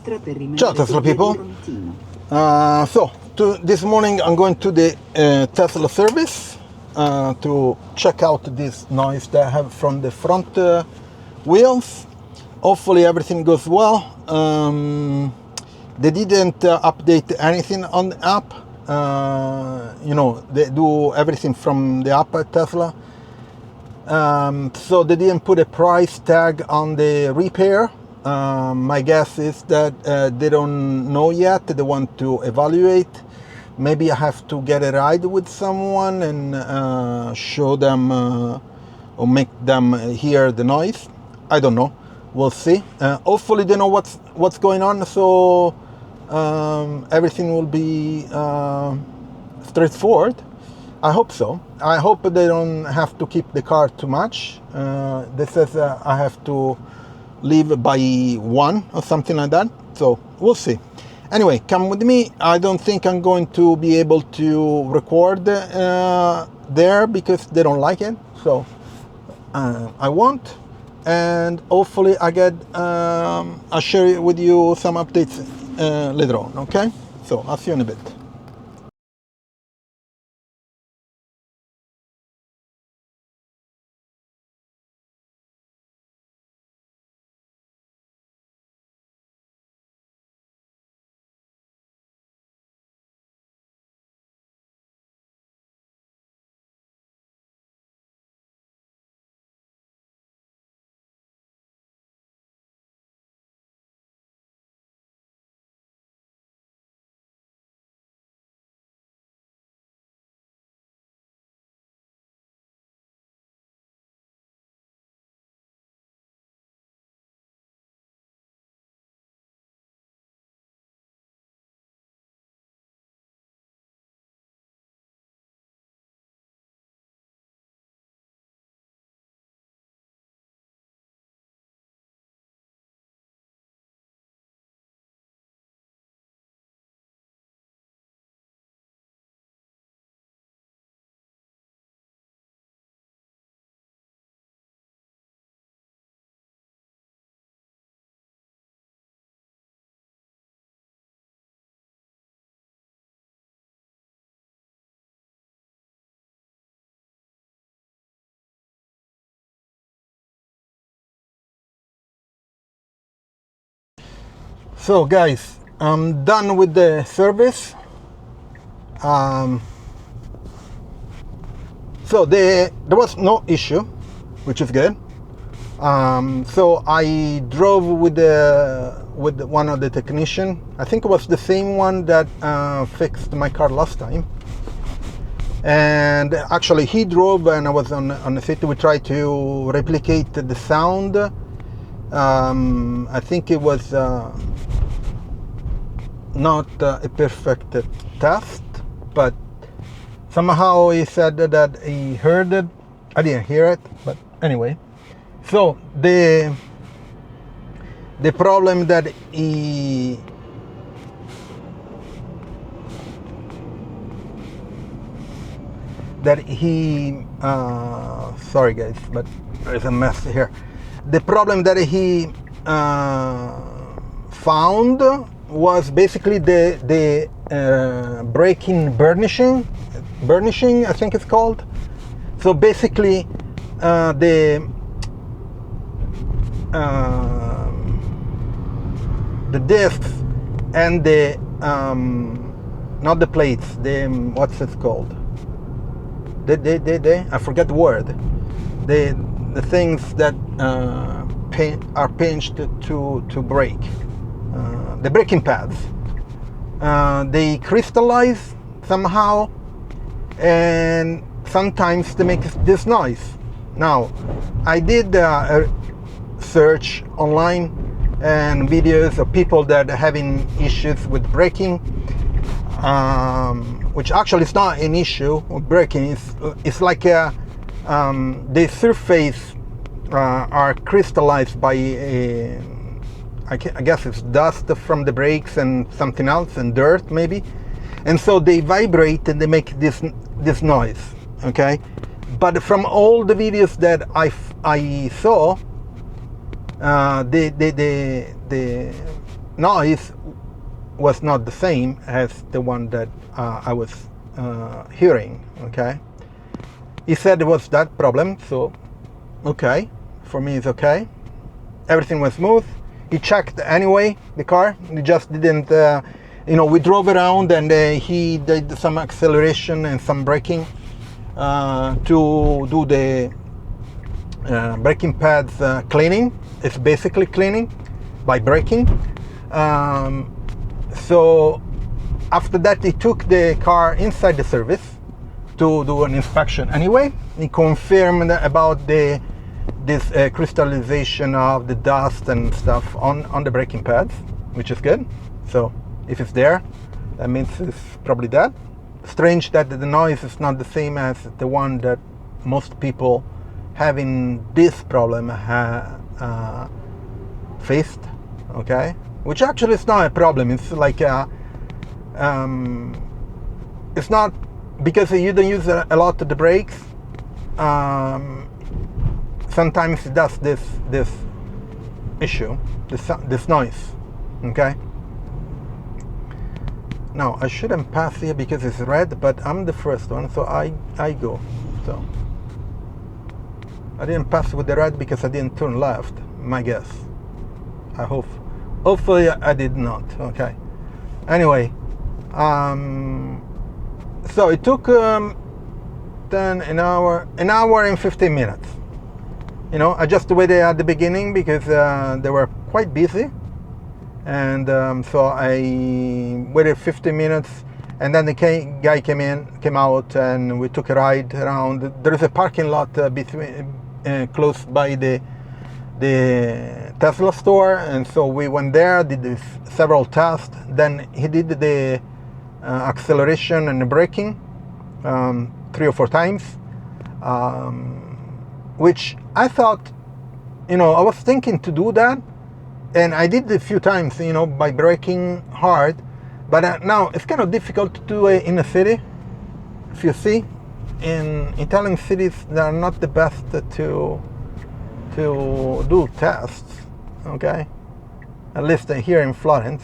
Ciao Tesla people. This morning I'm going to the Tesla service to check out this noise that I have from the front wheels. Hopefully everything goes well. They didn't update anything on the app. They do everything from the app at Tesla. So they didn't put a price tag on the repair. My guess is that they don't know yet. They want to evaluate. Maybe I have to get a ride with someone and show them or make them hear the noise. I don't know. We'll see. Hopefully they know what's going on, so everything will be straightforward. I hope so. I hope they don't have to keep the car too much. They says I have to leave by 1 or something like that. So we'll see. Anyway, come with me. I don't think I'm going to be able to record there because they don't like it. So I won't. And hopefully I'll share with you some updates later on. Okay? So I'll see you in a bit. So guys, I'm done with the service. So there was no issue, which is good. So I drove with one of the technician. I think it was the same one that fixed my car last time. And actually he drove and I was on the seat. We tried to replicate the sound. I think it was not a perfect test, but somehow he said that he heard it. I didn't hear it, but anyway. So the problem that he sorry guys, but there's a mess here. The problem that he found was basically the braking burnishing, I think it's called. So basically the discs and the not the plates, the what's it called, I forget the word, the things that are pinched to brake, the braking pads, they crystallize somehow, and sometimes they make this noise. Now, I did a search online and videos of people that are having issues with braking, which actually is not an issue with braking. It's like the surface are crystallized by I guess it's dust from the brakes and something else, and dirt maybe, and so they vibrate and they make this noise. Okay, but from all the videos that I saw, the noise was not the same as the one that I was hearing. Okay, he said it was that problem, so okay, for me it's okay. Everything was smooth. He checked anyway the car. He just didn't, we drove around and he did some acceleration and some braking to do the braking pads cleaning. It's basically cleaning by braking. So after that, he took the car inside the service to do an inspection. Anyway, he confirmed about this crystallization of the dust and stuff on the braking pads, which is good. So if it's there, that means it's probably that. Strange that the noise is not the same as the one that most people having this problem faced. Okay, which actually is not a problem. It's like it's not because you don't use a lot of the brakes. Sometimes it does this issue, this noise. Okay. Now I shouldn't pass here because it's red, but I'm the first one, so I go. So I didn't pass with the red because I didn't turn left. My guess. I hope. Hopefully I did not. Okay. Anyway, so it took then an hour and 15 minutes. I just waited at the beginning because they were quite busy, and so I waited 15 minutes, and then the guy came out, and we took a ride around. There is a parking lot close by the Tesla store, and so we went there, did several tests. Then he did the acceleration and the braking 3 or 4 times, which I thought, I was thinking to do that, and I did it a few times, by braking hard, but now it's kind of difficult to do it in a city. If you see, in Italian cities, they are not the best to do tests, okay? At least here in Florence.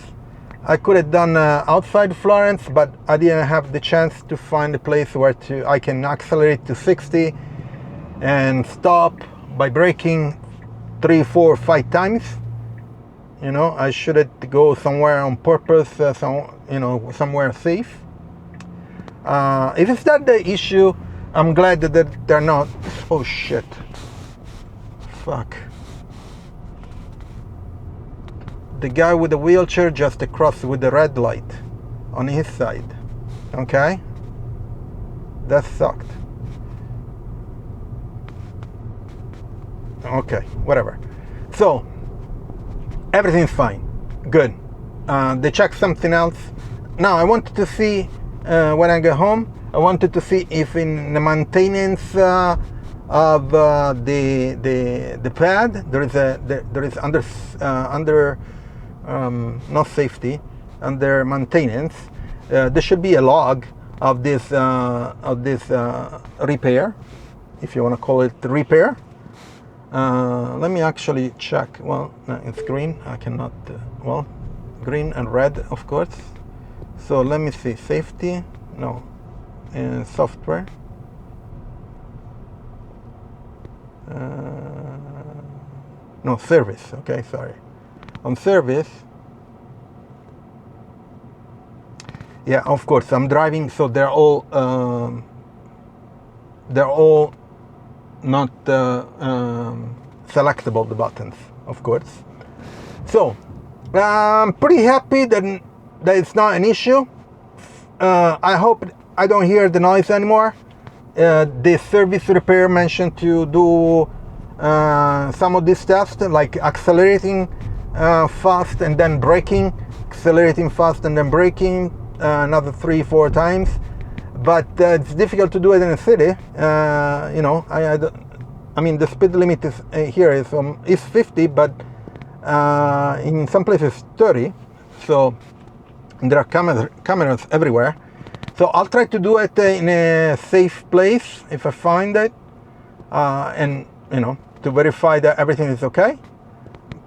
I could have done outside Florence, but I didn't have the chance to find a place where I can accelerate to 60 and stop by braking 3, 4, 5 times. I should go somewhere on purpose, somewhere safe. If it's not the issue, I'm glad that they're not. Oh shit. Fuck. The guy with the wheelchair just across with the red light on his side. Okay? That sucked. Okay, whatever. So, everything's fine. Good. They checked something else. Now, I wanted to see, when I get home, I wanted to see if in the maintenance of the pad, there is under not safety, under maintenance, there should be a log of this repair, if you want to call it repair. Let me actually check. Well, it's green. I cannot. Well, green and red, of course. So let me see. Safety. No. Software. No, service. Okay, sorry. On service. Yeah, of course. I'm driving, so they're all not selectable, the buttons, of course. So I'm pretty happy that it's not an issue. I hope I don't hear the noise anymore. The service repair mentioned to do some of these tests, like accelerating fast and then braking, accelerating fast and then braking another 3-4 times. But it's difficult to do it in a city. I mean, the speed limit is here is 50, but in some places 30. So there are cameras everywhere. So I'll try to do it in a safe place if I find it, and to verify that everything is okay.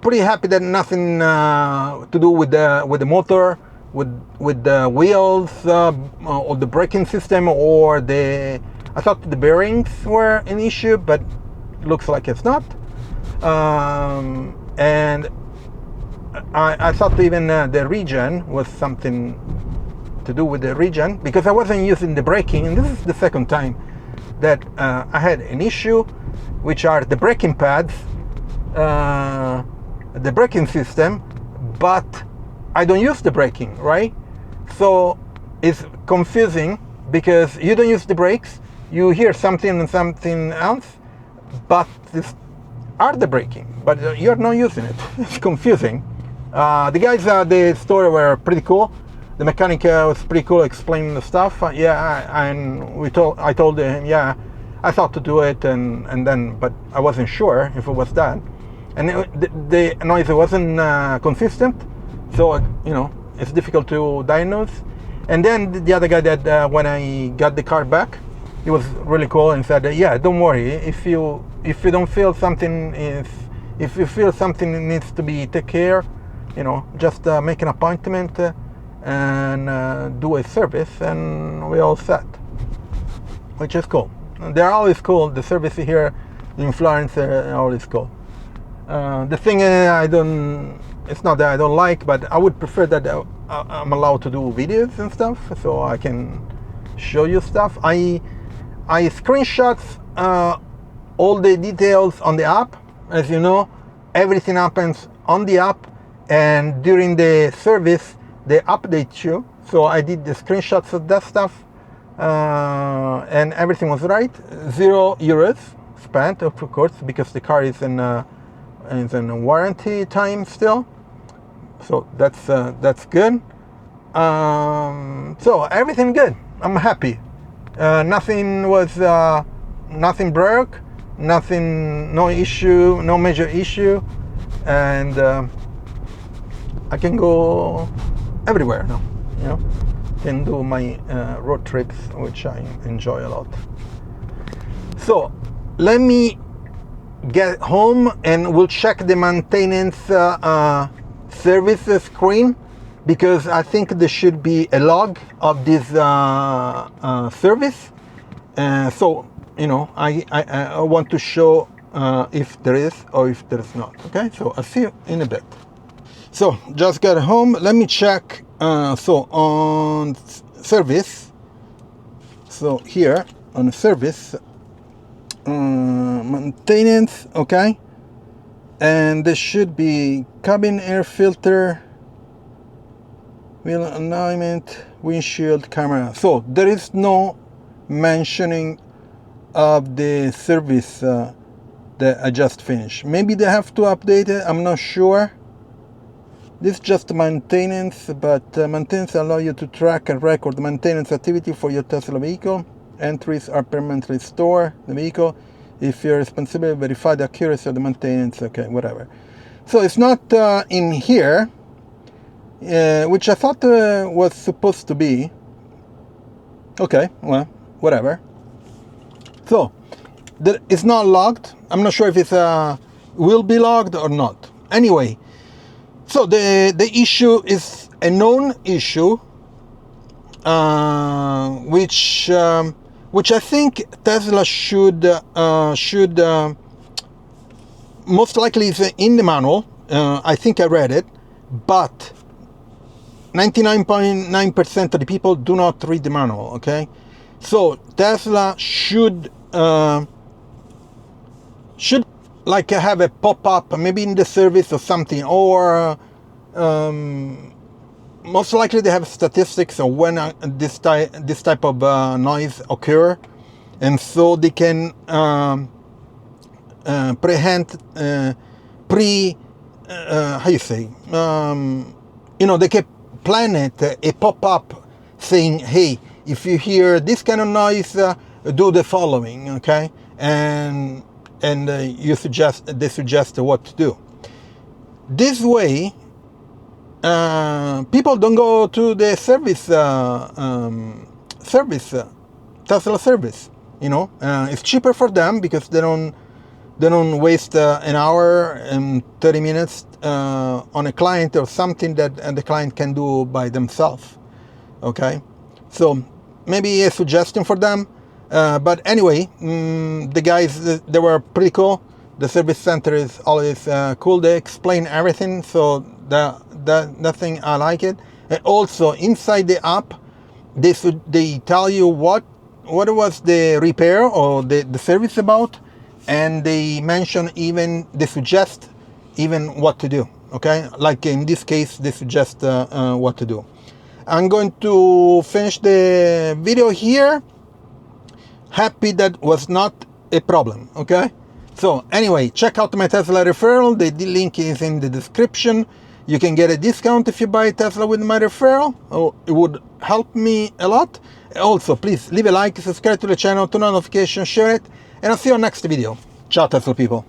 pretty happy that nothing to do with the motor, with the wheels, or the braking system, or the. I thought the bearings were an issue, but looks like it's not. And I thought even the regen was something to do with the regen, because I wasn't using the braking, and this is the second time that I had an issue, which are the braking pads, the braking system, but I don't use the braking, right? So it's confusing because you don't use the brakes, you hear something and something else, but these are the braking, but you're not using it. It's confusing. The guys at the store were pretty cool. The mechanic was pretty cool explaining the stuff. I told him, yeah, I thought to do it, and then, but I wasn't sure if it was that. And the noise wasn't consistent, so it's difficult to diagnose. And then the other guy that when I got the car back, he was really cool and said, yeah, don't worry, if you don't feel something if you feel something needs to be taken care, just make an appointment and do a service, and we're all set, which is cool. They're always cool. The service here in Florence are always cool. The thing it's not that I don't like, but I would prefer that I'm allowed to do videos and stuff, so I can show you stuff. I screenshots all the details on the app. As you know, everything happens on the app, and during the service they update you. So I did the screenshots of that stuff, and everything was right. €0 spent, of course, because the car is in warranty time still. So that's good. So everything good. I'm happy. Nothing broke, no issue, no major issue, and I can go everywhere now. Can do my road trips, which I enjoy a lot. So let me get home and we'll check the maintenance service screen, because I think there should be a log of this service. So I want to show if there is or if there is not. Okay, so I'll see you in a bit. So just got home. Let me check. So on service. So here on service, maintenance. Okay, and there should be cabin air filter, wheel alignment, windshield camera. So there is no mentioning of the service that I just finished. Maybe they have to update it, I'm not sure. This is just maintenance, but maintenance allow you to track and record maintenance activity for your Tesla vehicle. Entries are permanently stored in the vehicle. If you're responsible, verify the accuracy of the maintenance. Okay, whatever. So it's not in here, which I thought was supposed to be. Okay, well, whatever. So it's not logged. I'm not sure if it will be logged or not. Anyway, so the issue is a known issue, which I think Tesla should most likely is in the manual. I think I read it, but 99.9% of the people do not read the manual. Okay, so Tesla should like have a pop-up maybe in the service or something, or most likely they have statistics of when this type of noise occur, and so they can they can plan it, a pop-up saying, hey, if you hear this kind of noise, do the following. Okay, and they suggest what to do. This way, people don't go to the Tesla service. It's cheaper for them because they don't They don't waste an hour and 30 minutes on a client or something that the client can do by themselves. Okay, so maybe a suggestion for them. But anyway, the guys, they were pretty cool. The service center is always cool. They explain everything, so that thing, I like it. And also inside the app, they tell you what was the repair or the service about, and they mention, even they suggest even what to do. Okay, like in this case, they suggest what to do. I'm going to finish the video here. Happy that was not a problem. Okay, so anyway, check out my Tesla referral. The link is in the description. You can get a discount if you buy Tesla with my referral. Oh, it would help me a lot. Also, please leave a like, subscribe to the channel, turn on notifications, share it, and I'll see you on next video. Ciao, Tesla people.